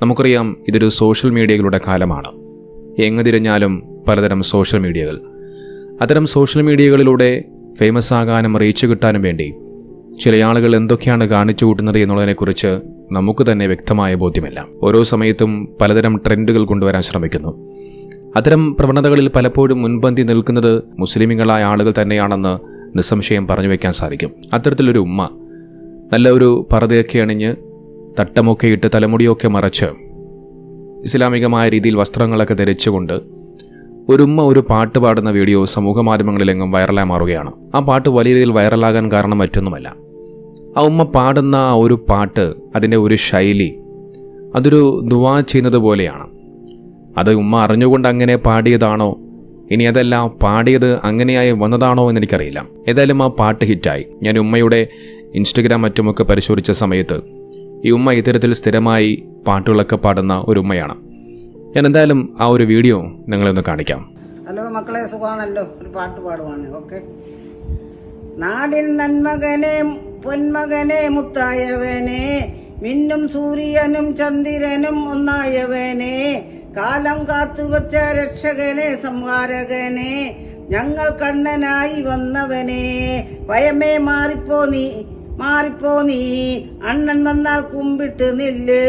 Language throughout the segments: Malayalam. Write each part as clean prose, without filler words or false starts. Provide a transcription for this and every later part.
നമുക്കറിയാം, ഇതൊരു സോഷ്യൽ മീഡിയകളുടെ കാലമാണ്. എങ്ങു തിരിഞ്ഞാലും പലതരം സോഷ്യൽ മീഡിയകൾ. അത്തരം സോഷ്യൽ മീഡിയകളിലൂടെ ഫേമസ് ആകാനും റീച്ച് കിട്ടാനും വേണ്ടി ചില ആളുകൾ എന്തൊക്കെയാണ് കാണിച്ചു കൂട്ടുന്നത് എന്നുള്ളതിനെക്കുറിച്ച് നമുക്ക് തന്നെ വ്യക്തമായ ബോധ്യമില്ല. ഓരോ സമയത്തും പലതരം ട്രെൻഡുകൾ കൊണ്ടുവരാൻ ശ്രമിക്കുന്നു. അത്തരം പ്രവണതകളിൽ പലപ്പോഴും മുൻപന്തി നിൽക്കുന്നത് മുസ്ലിമുകളായ ആളുകൾ തന്നെയാണെന്ന് നിസ്സംശയം പറഞ്ഞു വയ്ക്കാൻ സാധിക്കും. അത്തരത്തിലൊരു ഉമ്മ നല്ല ഒരു പർദ്ദയൊക്കെ അണിഞ്ഞ് തട്ടമൊക്കെ ഇട്ട് തലമുടിയൊക്കെ മറച്ച് ഇസ്ലാമികമായ രീതിയിൽ വസ്ത്രങ്ങളൊക്കെ ധരിച്ചുകൊണ്ട് ഒരുമ്മ ഒരു പാട്ട് പാടുന്ന വീഡിയോ സമൂഹ മാധ്യമങ്ങളിലെങ്ങും വൈറലായി മാറുകയാണ്. ആ പാട്ട് വലിയ രീതിയിൽ വൈറലാകാൻ കാരണം മറ്റൊന്നുമല്ല, ആ ഉമ്മ പാടുന്ന ആ ഒരു പാട്ട്, അതിൻ്റെ ഒരു ശൈലി, അതൊരു ദുആ ചെയ്യുന്നത് പോലെയാണ്. അത് ഉമ്മ അറിഞ്ഞുകൊണ്ട് അങ്ങനെ പാടിയതാണോ, ഇനി അതല്ല പാടിയത് അങ്ങനെയായി വന്നതാണോ എന്നെനിക്കറിയില്ല. ഏതായാലും ആ പാട്ട് ഹിറ്റായി. ഞാൻ ഉമ്മയുടെ ഇൻസ്റ്റഗ്രാം മറ്റുമൊക്കെ പരിശോധിച്ച സമയത്ത് ഈ ഉമ്മ ഇത്തരത്തിൽ സ്ഥിരമായി പാട്ടുകളൊക്കെ പാടുന്ന ഒരു ഉമ്മയാണ്. ഞാൻ എന്തായാലും ആ ഒരു വീഡിയോ നിങ്ങളെ ഒന്ന് കാണിക്കാം. ഹലോ മക്കളെ, സുഖമാണല്ലോ? ഒരു പാട്ട് പാടുവാണ്. ഓക്കെ. നാടിൻ നന്മകനെ പൊന്മകനെ മുത്തായവനെ, മിന്നും സൂര്യനും ചന്ദ്രനും ഒന്നായവനെ, കാലം കാത്തുവച്ച രക്ഷകനെ സംഹാരകനെ, ഞങ്ങൾ കണ്ണനായി വന്നവനെ, ഭയമേ മാറിപ്പോ നീ അണ്ണൻ വന്നാൽ കുമ്പിട്ട് നില്ല്,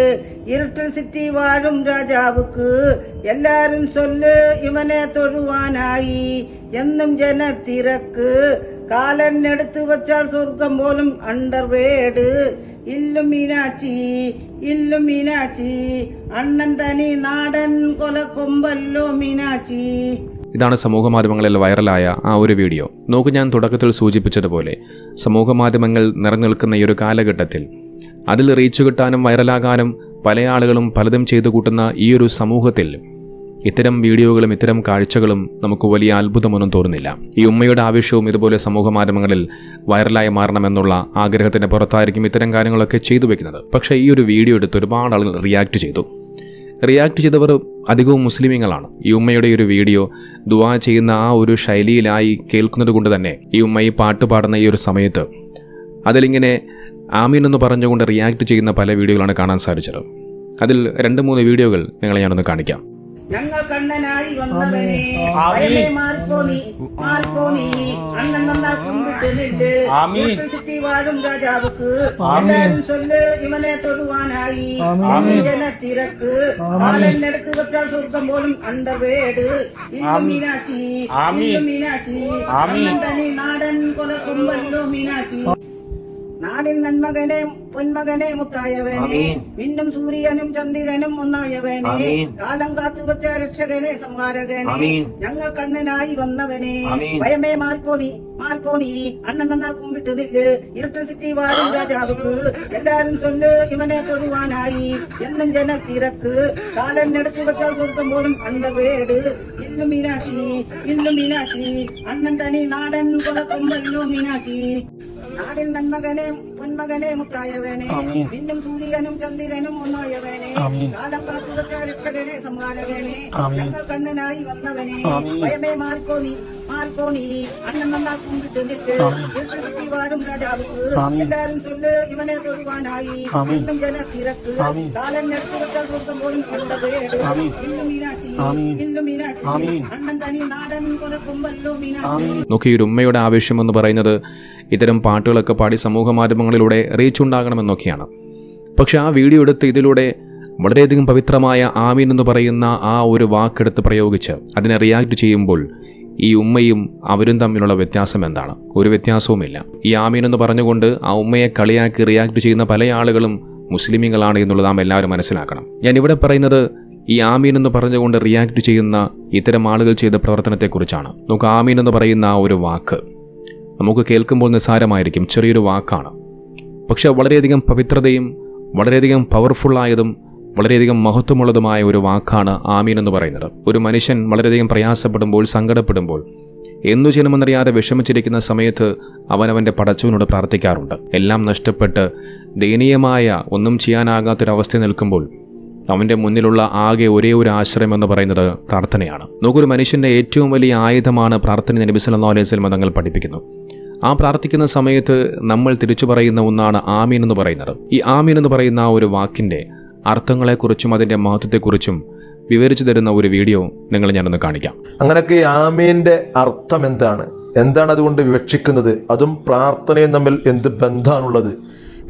ഇരുട്ടിൽ സിറ്റി വാഴും രാജാവുക്ക് എല്ലാരും ചൊല്ല് ഇവനെ തൊഴുവാനായി, എന്നും ജനത്തിരക്ക്, കാലൻ എടുത്തു വച്ചാൽ സ്വർഗം പോലും അണ്ടർവേഡ്, ഇല്ലും മീനാച്ചി അണ്ണൻ തനി നാടൻ കൊലക്കൊമ്പല്ലോ മീനാച്ചി. ഇതാണ് സമൂഹമാധ്യമങ്ങളിൽ വൈറലായ ആ ഒരു വീഡിയോ. നോക്കൂ, ഞാൻ തുടക്കത്തിൽ സൂചിപ്പിച്ചതുപോലെ സമൂഹമാധ്യമങ്ങൾ നിറഞ്ഞുനിൽക്കുന്ന ഈ ഒരു കാലഘട്ടത്തിൽ അതിൽ റീച്ച് കിട്ടാനും വൈറലാകാനും പല ആളുകളും പലതും ചെയ്തു കൂട്ടുന്ന ഈ ഒരു സമൂഹത്തിൽ ഇത്തരം വീഡിയോകളും ഇത്തരം കാഴ്ചകളും നമുക്ക് വലിയ അത്ഭുതമൊന്നും തോന്നുന്നില്ല. ഈ ഉമ്മയുടെ ആവശ്യവും ഇതുപോലെ സമൂഹമാധ്യമങ്ങളിൽ വൈറലായി മാറണമെന്നുള്ള ആഗ്രഹത്തിന്റെ പുറത്തായിരിക്കും ഇത്തരം കാര്യങ്ങളൊക്കെ ചെയ്തു വെക്കുന്നത്. പക്ഷേ ഈ ഒരു വീഡിയോ എടുത്ത് ഒരുപാട് ആളുകൾ റിയാക്ട് ചെയ്തവർ അധികവും മുസ്ലിമീങ്ങളാണ്. ഈ ഉമ്മയുടെ ഒരു വീഡിയോ ദുആ ചെയ്യുന്ന ആ ഒരു ശൈലിയിലായി കേൾക്കുന്നത് കൊണ്ട് തന്നെ ഈ ഉമ്മ ഈ പാട്ട് പാടുന്ന ഈ ഒരു സമയത്ത് അതിലിങ്ങനെ ആമീൻ എന്ന് പറഞ്ഞുകൊണ്ട് റിയാക്ട് ചെയ്യുന്ന പല വീഡിയോകളാണ് കാണാൻ സാധിച്ചത്. അതിൽ 2-3 വീഡിയോകൾ നിങ്ങളെ ഞാനൊന്ന് കാണിക്കാം. ഞങ്ങൾ കണ്ണനായി വന്നവനെ, ഭയമേ മാറിപ്പോ നീ അണ്ണൻ വന്നാൽ കുമ്പിട്ട് നില്ല്, ചുറ്റി വാഴും രാജാവുക്ക് എല്ലാരും ചൊല്ല് ഇവനെ തൊഴുവാനായി, ജനത്തിരക്ക്, കാലൻ എടുത്തു വച്ചാൽ സ്വർഗം പോലും അണ്ടർവേഡ്, ഇല്ലും മീനാച്ചി അണ്ണൻ തനി നാടൻ കൊലക്കൊമ്പല്ലോ മീനാച്ചി. നാടിൻ നന്മകനെ പൊന്മകനെ മുത്തായവനെ, മിന്നും സൂര്യനും ചന്ദ്രനും ഒന്നായവനെ, കാലം കാത്തുവച്ച രക്ഷകനെ സംഹാരകനെ, ഞങ്ങൾ കണ്ണനായി വന്നവനെ, ഭയമേ മാറിപ്പോ നീ അണ്ണൻ വന്നാൽ കുമ്പിട്ട് നില്ല്, ഇരുട്ടിൽ സിറ്റി വാഴും രാജാവുക്ക് എല്ലാരും ചൊല്ല് ഇവനെ തൊഴുവാനായി, എന്നും ജനത്തിരക്ക്, കാലൻ എടുത്തു വച്ചാൽ സ്വർഗം പോലും അണ്ടർവേഡ്, ഇല്ലും മീനാച്ചി അണ്ണൻ തനി നാടൻ കൊലക്കൊമ്പല്ലോ മീനാച്ചി. നാടിൻ നന്മകനെ പൊന്മകനെ മുത്തായവനെ, മിന്നും സൂര്യനും ചന്ദ്രനും ഒന്നായവനെ, കാലം കാത്തുവച്ച രക്ഷകനെ സംഹാരകനെ, ഞങ്ങൾ കണ്ണനായി വന്നവനെ, ഭയമേ മാറിപ്പോ നീ അണ്ണൻ വന്നാൽ കുമ്പിട്ട് നില്ല്, ഇരുട്ടിൽ സിറ്റി വാഴും രാജാവുക്ക് എല്ലാരും ചൊല്ല് ഇവനെ തൊഴുവാനായി, എന്നും ജനത്തിരക്ക്, കാലൻ എടുത്തു വച്ചാൽ സ്വർഗം പോലും അണ്ടർവേഡ്, ഇല്ലും മീനാച്ചി അണ്ണൻ തനി നാടൻ കൊലക്കൊമ്പല്ലോ മീനാച്ചി. നോക്കി, ഒരു ഉമ്മയുടെ ആവശ്യം എന്ന് പറയുന്നത് ഇത്തരം പാട്ടുകളൊക്കെ പാടി സമൂഹ മാധ്യമങ്ങളിലൂടെ റീച്ച് ഉണ്ടാകണമെന്നൊക്കെയാണ്. പക്ഷെ ആ വീഡിയോ എടുത്ത് ഇതിലൂടെ വളരെയധികം പവിത്രമായ ആമീൻ എന്ന് പറയുന്ന ആ ഒരു വാക്കെടുത്ത് പ്രയോഗിച്ച് അതിനെ റിയാക്ട് ചെയ്യുമ്പോൾ ഈ ഉമ്മയും അവരും തമ്മിലുള്ള വ്യത്യാസം എന്താണ്? ഒരു വ്യത്യാസവുമില്ല. ഈ ആമീൻ എന്ന് പറഞ്ഞുകൊണ്ട് ആ ഉമ്മയെ കളിയാക്കി റിയാക്ട് ചെയ്യുന്ന പല ആളുകളും മുസ്ലിമീങ്ങളാണ് എന്നുള്ളത് നാം എല്ലാവരും മനസ്സിലാക്കണം. ഞാൻ ഇവിടെ പറയുന്നത് ഈ ആമീൻ എന്ന് പറഞ്ഞുകൊണ്ട് റിയാക്ട് ചെയ്യുന്ന ഇത്തരം ആളുകൾ ചെയ്ത പ്രവർത്തനത്തെക്കുറിച്ചാണ്. നമുക്ക് ആമീൻ എന്ന് പറയുന്ന ആ ഒരു വാക്ക് നമുക്ക് കേൾക്കുമ്പോൾ നിസ്സാരമായിരിക്കും, ചെറിയൊരു വാക്കാണ്. പക്ഷെ വളരെയധികം പവിത്രതയും വളരെയധികം പവർഫുള്ളായതും വളരെയധികം മഹത്വമുള്ളതുമായ ഒരു വാക്കാണ് ആമീൻ എന്ന് പറയുന്നത്. ഒരു മനുഷ്യൻ വളരെയധികം പ്രയാസപ്പെടുമ്പോൾ, സങ്കടപ്പെടുമ്പോൾ, എന്തു ചെയ്യണമെന്നറിയാതെ വിഷമിച്ചിരിക്കുന്ന സമയത്ത് അവനവൻ്റെ പടച്ചവനോട് പ്രാർത്ഥിക്കാറുണ്ട്. എല്ലാം നഷ്ടപ്പെട്ട് ദയനീയമായ ഒന്നും ചെയ്യാനാകാത്തൊരവസ്ഥ നിൽക്കുമ്പോൾ അവൻ്റെ മുന്നിലുള്ള ആകെ ഒരേ ഒരു ആശ്രയം എന്ന് പറയുന്നത് പ്രാർത്ഥനയാണ്. നോക്കൊരു മനുഷ്യൻ്റെ ഏറ്റവും വലിയ ആയുധമാണ് പ്രാർത്ഥന. നബി സല്ലല്ലാഹു അലൈഹി വസല്ലം തങ്ങൾ പഠിപ്പിക്കുന്നു. ആ പ്രാർത്ഥിക്കുന്ന സമയത്ത് നമ്മൾ തിരിച്ചു പറയുന്ന ഒന്നാണ് ആമീൻ എന്ന് പറയുന്നത്. ഈ ആമീൻ എന്ന് പറയുന്ന ആ ഒരു വാക്കിൻ്റെ അർത്ഥങ്ങളെക്കുറിച്ചും അതിൻ്റെ മഹത്വത്തെക്കുറിച്ചും വിവരിച്ചു തരുന്ന ഒരു വീഡിയോ നിങ്ങൾ ഞാനൊന്ന് കാണിക്കാം. അങ്ങനെയൊക്കെ ആമീൻ്റെ അർത്ഥം എന്താണ് അതുകൊണ്ട് വിവക്ഷിക്കുന്നത്, അതും പ്രാർത്ഥനയും തമ്മിൽ എന്ത് ബന്ധമാണുള്ളത്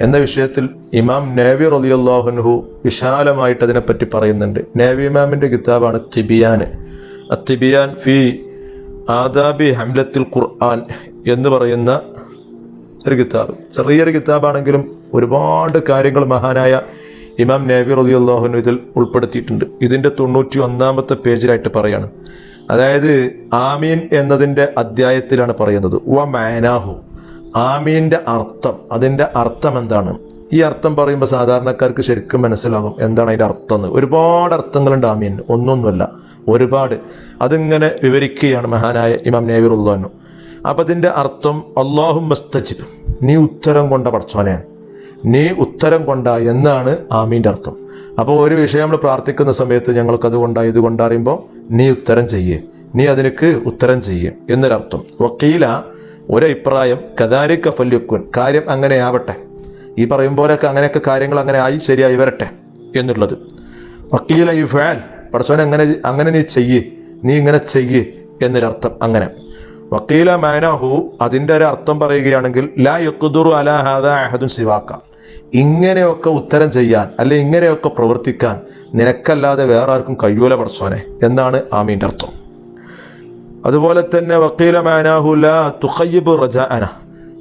എന്ന വിഷയത്തിൽ ഇമാം നവവി റളിയല്ലാഹു അൻഹു വിശാലമായിട്ട് അതിനെപ്പറ്റി പറയുന്നുണ്ട്. നവവി ഇമാമിൻ്റെ കിതാബാണ് തിബിയാൻ. തിബിയാൻ ഫി ആദാബി ഹംലത്തിൽ ഖുർആൻ എന്ന് പറയുന്ന ഒരു കിതാബ്. ചെറിയൊരു കിതാബാണെങ്കിലും ഒരുപാട് കാര്യങ്ങൾ മഹാനായ ഇമാം നവവി റളിയല്ലാഹു അൻഹു ഇതിൽ ഉൾപ്പെടുത്തിയിട്ടുണ്ട്. ഇതിൻ്റെ 91-ാമത്തെ പേജിലായിട്ട് പറയാണ്. അതായത് ആമീൻ എന്നതിൻ്റെ അധ്യായത്തിലാണ് പറയുന്നത് വ മഅനാഹു, ആമീൻ്റെ അർത്ഥം, അതിൻ്റെ അർത്ഥം എന്താണ്. ഈ അർത്ഥം പറയുമ്പോൾ സാധാരണക്കാർക്ക് ശരിക്കും മനസ്സിലാകും എന്താണ് അതിൻ്റെ അർത്ഥം എന്ന്. ഒരുപാട് അർത്ഥങ്ങളുണ്ട് ആമീൻ, ഒന്നൊന്നുമല്ല, ഒരുപാട്. അതിങ്ങനെ വിവരിക്കുകയാണ് മഹാനായ ഇമാം നവവി റളിയല്ലാഹു അൻഹു. അപ്പം അതിൻ്റെ അർത്ഥം അല്ലാഹുമ്മ സ്തജിബ്, നീ ഉത്തരം കൊണ്ട പടച്ചോനെ, നീ ഉത്തരം കൊണ്ട എന്നാണ് ആമീൻ്റെ അർത്ഥം. അപ്പോൾ ഒരു വിഷയം നമ്മൾ പ്രാർത്ഥിക്കുന്ന സമയത്ത് ഞങ്ങൾക്കതുകൊണ്ടാണ് ഇതുകൊണ്ടാ അറിയുമ്പോൾ നീ ഉത്തരം ചെയ്യേ, നീ അതിനക്ക് ഉത്തരം ചെയ്യേ എന്നൊരർത്ഥം. വക്കീല ഒരഭിപ്രായം കദാലിക ഫല്യക്കുൻ, കാര്യം അങ്ങനെ ആവട്ടെ, ഈ പറയും പോലെയൊക്കെ അങ്ങനെയൊക്കെ കാര്യങ്ങൾ അങ്ങനെ ആയി ശരിയായി വരട്ടെ എന്നുള്ളത്. വക്കീല ഈ ഫാൽ, പടച്ചോനെ അങ്ങനെ നീ ചെയ്യേ, നീ ഇങ്ങനെ ചെയ്യേ എന്നൊരർത്ഥം. അങ്ങനെ വക്കീല മാനഹു, അതിൻ്റെ ഒരു അർത്ഥം പറയുകയാണെങ്കിൽ ലാ യഖ്ദുറു അലാ ഹാദാ അഹദുൻ സിവാക, ഇങ്ങനെയൊക്കെ ഉത്തരം ചെയ്യാൻ അല്ലെ ഇങ്ങനെയൊക്കെ പ്രവർത്തിക്കാൻ നിനക്കല്ലാതെ വേറെ ആർക്കും കഴിയൂല പടച്ചോനെ എന്നാണ് ആമീൻ്റെ അർത്ഥം. അതുപോലെ തന്നെ വക്കീല മാനാഹു ലാ തുഖയ്യിബു റജാഅന,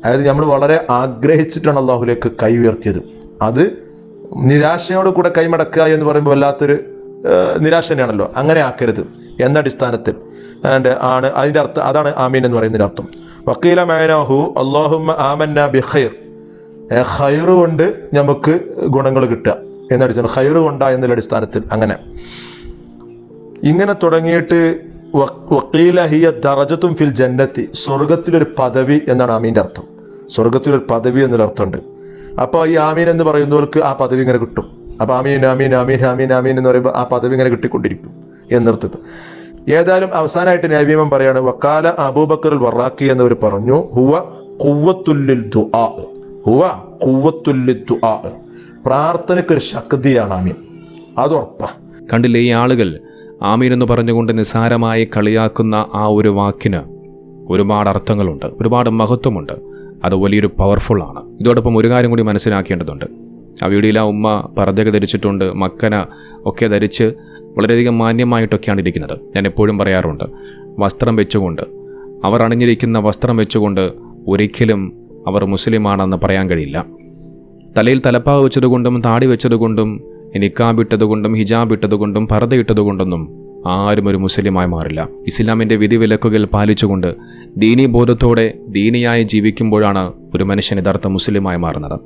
അതായത് നമ്മൾ വളരെ ആഗ്രഹിച്ചിട്ടാണ് അള്ളാഹുലേക്ക് കൈ ഉയർത്തിയത്, അത് നിരാശയോട് കൂടെ കൈമടക്കുക എന്ന് പറയുമ്പോൾ വല്ലാത്തൊരു നിരാശ തന്നെയാണല്ലോ, അങ്ങനെ ആക്കരുത് എന്ന അടിസ്ഥാനത്തിൽ ആണ് അതിൻ്റെ അർത്ഥം. അതാണ് ആമീൻ എന്ന് പറയുന്നതിൻ്റെ അർത്ഥം. വക്കീല മാനാഹു അല്ലാഹുമ്മ ആമന്ന ബി ഖൈർ, ഖൈറ് കൊണ്ട് നമുക്ക് ഗുണങ്ങൾ കിട്ടുക എന്നടിച്ചാൽ ഖൈറ് കൊണ്ടാ എന്നുള്ള അടിസ്ഥാനത്തിൽ അങ്ങനെ ഇങ്ങനെ തുടങ്ങിയിട്ട് വക്കീല ഹിയ ദറജത്തും ഫിൽ ജന്നത്തി, സ്വർഗത്തിലൊരു പദവി എന്നാണ് ആമീൻ്റെ അർത്ഥം. സ്വർഗത്തിലൊരു പദവി എന്നൊരു അർത്ഥമുണ്ട്. അപ്പോൾ ഈ ആമീൻ എന്ന് പറയുന്നവർക്ക് ആ പദവി ഇങ്ങനെ കിട്ടും. അപ്പോൾ ആമീൻ ആമീൻ ആമീൻ ആമീൻ ആമീൻ എന്ന് പറയുമ്പോൾ ആ പദവി ഇങ്ങനെ കിട്ടിക്കൊണ്ടിരിക്കും എന്നർത്ഥത്തിൽ. ഏതായാലും അവസാനമായിട്ട് നബി ഇമാം പറയാണ് വക്കാല അബൂബക്കർ വറാഖി എന്നവർ പറഞ്ഞു ഹുവ ഖുവ്വത്തുല്ലിൽ ദുആ, ഹുവ ഖുവ്വത്തുല്ലിൽ ദുആ, പ്രാർത്ഥനയ്ക്ക് ഒരു ശക്തിയാണ് ആമീൻ, അത് ഉറപ്പാ. കണ്ടില്ലേ, ഈ ആളുകൾ ആമീൻ എന്ന് പറഞ്ഞുകൊണ്ട് നിസ്സാരമായി കളിയാക്കുന്ന ആ ഒരു വാക്കിന് ഒരുപാട് അർത്ഥങ്ങളുണ്ട്, ഒരുപാട് മഹത്വമുണ്ട്, അത് വലിയൊരു പവർഫുള്ളാണ്. ഇതോടൊപ്പം ഒരു കാര്യം കൂടി മനസ്സിലാക്കേണ്ടതുണ്ട്. ആ വീഡിയോയിൽ ആ ഉമ്മ പർദ്ദയൊക്കെ ധരിച്ചിട്ടുണ്ട്, മക്കന ഒക്കെ ധരിച്ച് വളരെയധികം മാന്യമായിട്ടൊക്കെയാണ് ഇരിക്കുന്നത്. ഞാൻ എപ്പോഴും പറയാറുണ്ട്, വസ്ത്രം വെച്ചുകൊണ്ട്, അവർ അണിഞ്ഞിരിക്കുന്ന വസ്ത്രം വെച്ചുകൊണ്ട് ഒരിക്കലും അവർ മുസ്ലിമാണെന്ന് പറയാൻ കഴിയില്ല. തലയിൽ തലപ്പാവ് വെച്ചതുകൊണ്ടും താടി വെച്ചതുകൊണ്ടും നിക്കാബ് ഇട്ടതുകൊണ്ടും ഹിജാബ് ഇട്ടതുകൊണ്ടും പർദ്ദ ഇട്ടതുകൊണ്ടൊന്നും ആരും ഒരു മുസ്ലിമായി മാറില്ല. ഇസ്ലാമിൻ്റെ വിധിവിലക്കുകൾ പാലിച്ചുകൊണ്ട് ദീനീ ബോധത്തോടെ ദീനിയായി ജീവിക്കുമ്പോഴാണ് ഒരു മനുഷ്യൻ യഥാർത്ഥ മുസ്ലിമായി മാറുന്നത്.